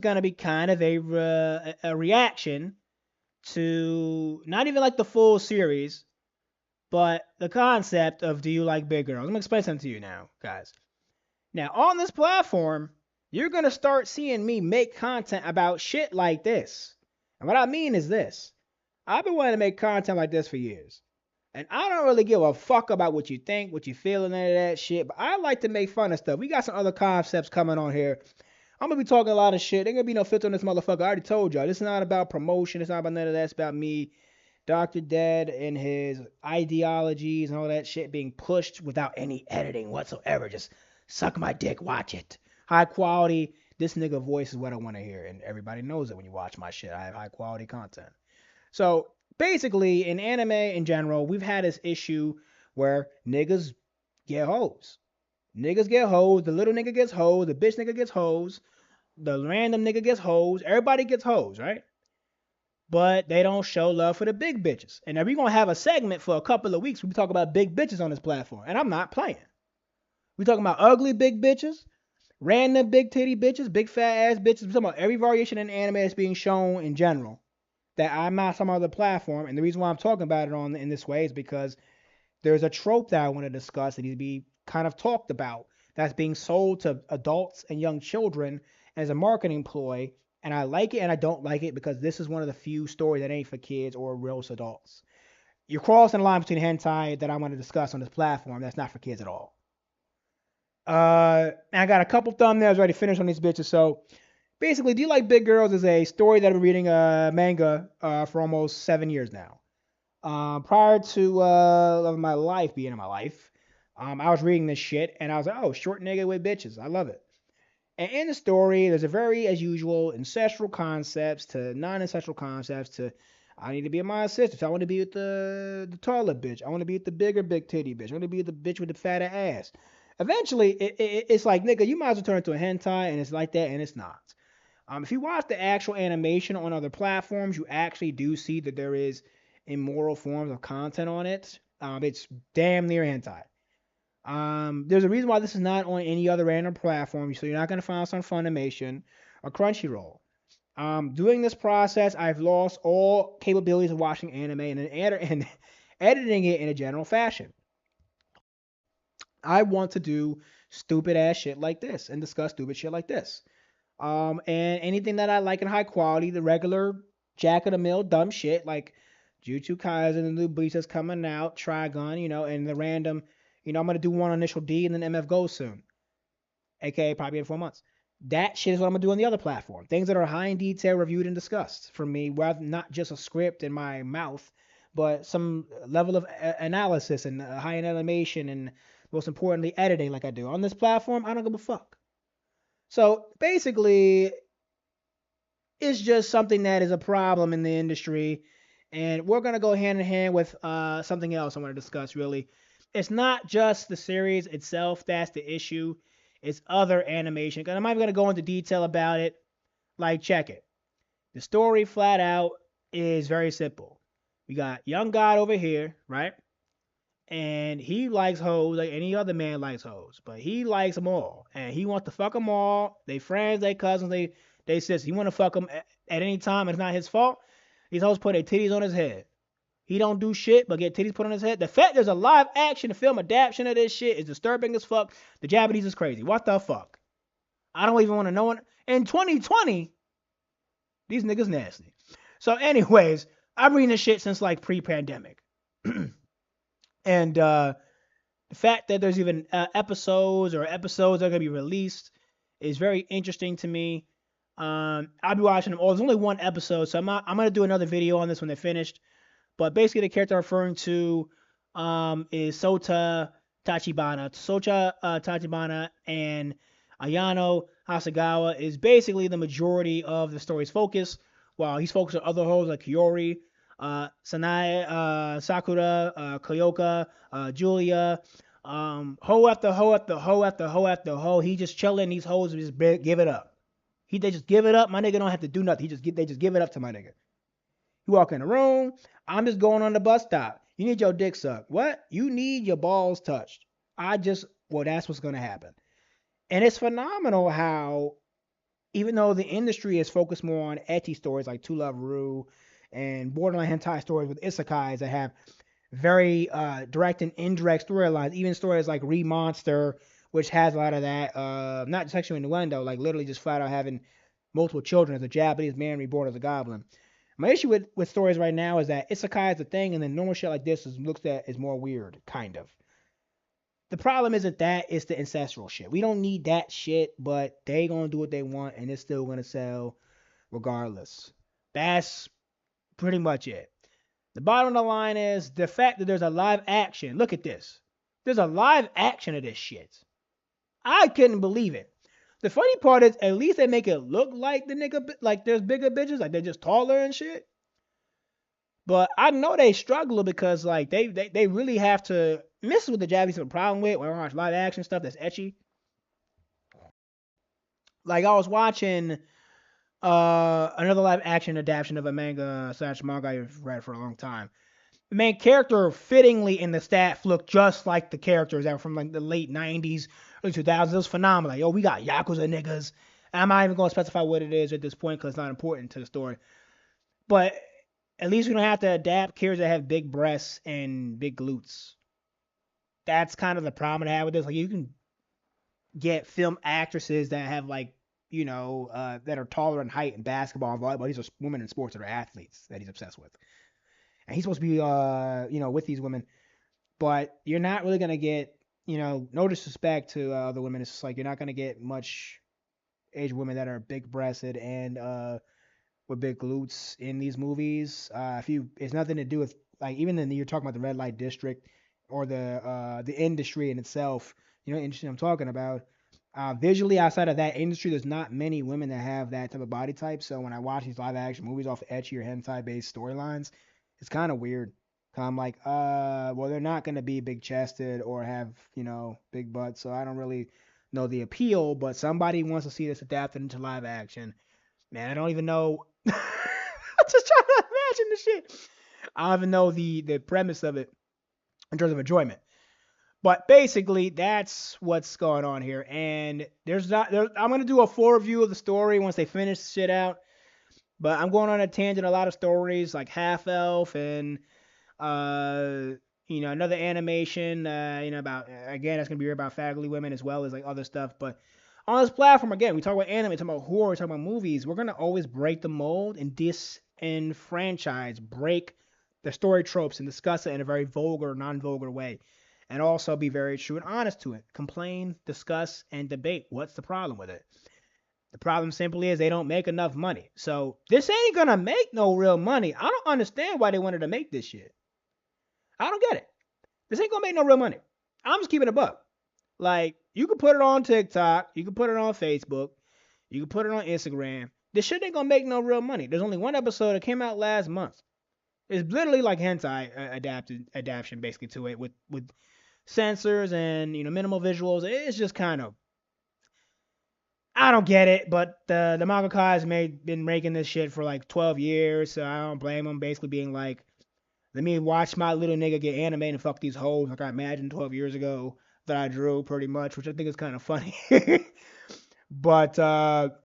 gonna be kind of a reaction to not even like the full series, but the concept of do you like big girls? I'm gonna explain something to you now, guys. Now on this platform, you're gonna start seeing me make content about shit like this. And what I mean is this. I've been wanting to make content like this for years. And I don't really give a fuck about what you think, what you feel, and any of that shit. But I like to make fun of stuff. We got some other concepts coming on here. I'm gonna be talking a lot of shit. Ain't gonna be no filter on this motherfucker. I already told y'all. This is not about promotion. It's not about none of that. It's about me, Dr. Dead, and his ideologies and all that shit being pushed without any editing whatsoever. Just suck my dick, watch it. High quality. This nigga voice is what I want to hear, and everybody knows it when you watch my shit. I have high quality content. So basically, in anime in general, we've had this issue where niggas get hoes. Niggas get hoes. The little nigga gets hoes. The bitch nigga gets hoes. The random nigga gets hoes. Everybody gets hoes, right? But they don't show love for the big bitches. And now we're gonna have a segment for a couple of weeks. We talk about big bitches on this platform, and I'm not playing. We talking about ugly big bitches, random big titty bitches, big fat ass bitches. We talking about every variation in anime that's being shown in general that I'm not some other platform. And the reason why I'm talking about it on in this way is because there's a trope that I want to discuss that needs to be kind of talked about that's being sold to adults and young children as a marketing ploy. And I like it and I don't like it because this is one of the few stories that ain't for kids or real adults. You're crossing the line between hentai that I want to discuss on this platform that's not for kids at all. And I got a couple thumbnails ready to finish on these bitches. So basically, Do You Like Big Girls is a story that I've been reading manga for almost 7 years now. Prior to my life being in my life, I was reading this shit and I was like, oh, short nigga with bitches. I love it. And in the story, there's a very, as usual, ancestral concepts to non-ancestral concepts to I need to be with my sisters. I want to be with the taller bitch. I want to be with the bigger big titty bitch. I want to be with the bitch with the fatter ass. Eventually, it's like, nigga, you might as well turn into a hentai, and it's like that, and it's not. If you watch the actual animation on other platforms, you actually do see that there is immoral forms of content on it. It's damn near hentai. There's a reason why this is not on any other random platform, so you're not gonna find this on Funimation or Crunchyroll. Doing this process, I've lost all capabilities of watching anime and editing it in a general fashion. I want to do stupid ass shit like this and discuss stupid shit like this. And anything that I like in high quality, the regular jack of the mill dumb shit like Jujutsu Kaisen, the new Bleach that's coming out, Trigun, and the random, I'm gonna do one on Initial D and then MF Goes soon, aka probably in 4 months. That shit is what I'm gonna do on the other platform. Things that are high in detail, reviewed and discussed for me, rather not just a script in my mouth, but some level of analysis and high in animation and most importantly editing like I do on this platform. I don't give a fuck. So basically, it's just something that is a problem in the industry. And we're going to go hand in hand with something else I want to discuss, really. It's not just the series itself that's the issue, it's other animation. And I'm not even going to go into detail about it. Like, check it. The story, flat out, is very simple. We got young God over here, right? And he likes hoes like any other man likes hoes, but he likes them all, and he wants to fuck them all. They friends, they cousins, they sisters. He want to fuck them at any time. It's not his fault. These hoes put their titties on his head. He don't do shit but get titties put on his head. The fact there's a live action film adaptation of this shit is disturbing as fuck. The Japanese is crazy. What the fuck? I don't even want to know it. In 2020, these niggas nasty. So, anyways, I've reading this shit since like pre-pandemic. And the fact that there's even episodes that are going to be released is very interesting to me. I'll be watching them all. There's only one episode, so I'm going to do another video on this when they're finished. But basically, the character I'm referring to is Sota Tachibana. Sota Tachibana and Ayano Hasegawa is basically the majority of the story's focus, while he's focused on other hoes like Kiori, Sanae, Sakura, Koyoka, Julia, hoe after hoe after hoe after hoe after hoe. He just chilling these hoes and just give it up. They just give it up. My nigga don't have to do nothing. They just give it up to my nigga. You walk in the room. I'm just going on the bus stop. You need your dick sucked. What? You need your balls touched. Well, that's what's gonna happen. And it's phenomenal how even though the industry is focused more on ecchi stories like To Love Ru and borderline hentai stories with isekais that have very direct and indirect storylines, even stories like Re Monster, which has a lot of that, not sexual innuendo, like literally just flat out having multiple children as a Japanese man reborn as a goblin. My issue with stories right now is that isekai is a thing, and then normal shit like this is looked at as more weird, kind of. The problem isn't that, it's the ancestral shit. We don't need that shit, but they gonna do what they want, and it's still gonna sell regardless. That's pretty much it. The bottom of the line is the fact that there's a live action. Look at this. There's a live action of this shit. I couldn't believe it. The funny part is, at least they make it look like the nigga, like there's bigger bitches, like they're just taller and shit. But I know they struggle because like they really have to. And this is what the Japanese have a problem with when I watch live action stuff that's etchy. Like I was watching another live action adaptation of a manga/manga I've read for a long time. The main character fittingly in the staff looked just like the characters that were from like the late 90s, early 2000s. It was phenomenal. Like, yo, we got Yakuza niggas. And I'm not even going to specify what it is at this point because it's not important to the story. But at least we don't have to adapt characters that have big breasts and big glutes. That's kind of the problem I have with this. Like, you can get film actresses that have like, that are taller in height in basketball and volleyball. These are women in sports that are athletes that he's obsessed with. And he's supposed to be, with these women. But you're not really gonna get, no disrespect to other women. It's just like you're not gonna get much Asian women that are big breasted and with big glutes in these movies. It's nothing to do with like even then you're talking about the red light district or the industry in itself. You know, industry I'm talking about. Visually, outside of that industry, there's not many women that have that type of body type. So when I watch these live action movies off ecchi or hentai based storylines, it's kind of weird. I'm like, well, they're not gonna be big chested or have, big butts, so I don't really know the appeal. But somebody wants to see this adapted into live action. Man, I don't even know. I'm just trying to imagine the shit. I don't even know the premise of it in terms of enjoyment. But basically, that's what's going on here. And I'm gonna do a full review of the story once they finish shit out. But I'm going on a tangent. A lot of stories like Half Elf and uh, another animation. About again, that's gonna be about faculty women as well as like other stuff. But on this platform, again, we talk about anime, we talk about horror, we talk about movies. We're gonna always break the mold and disenfranchise, break the story tropes and discuss it in a very vulgar, non-vulgar way. And also be very true and honest to it. Complain, discuss, and debate. What's the problem with it? The problem simply is they don't make enough money. So this ain't gonna make no real money. I don't understand why they wanted to make this shit. I don't get it. This ain't gonna make no real money. I'm just keeping it a buck. Like, you can put it on TikTok, you can put it on Facebook, you can put it on Instagram. This shit ain't gonna make no real money. There's only one episode that came out last month. It's literally like hentai adaptation basically to it with censors and minimal visuals. It's just kind of I don't get it, but the mangaka has been making this shit for like 12 years, so I don't blame them. Basically being like, let me watch my little nigga get animated and fuck these hoes like I imagined 12 years ago that I drew pretty much, which I think is kind of funny. But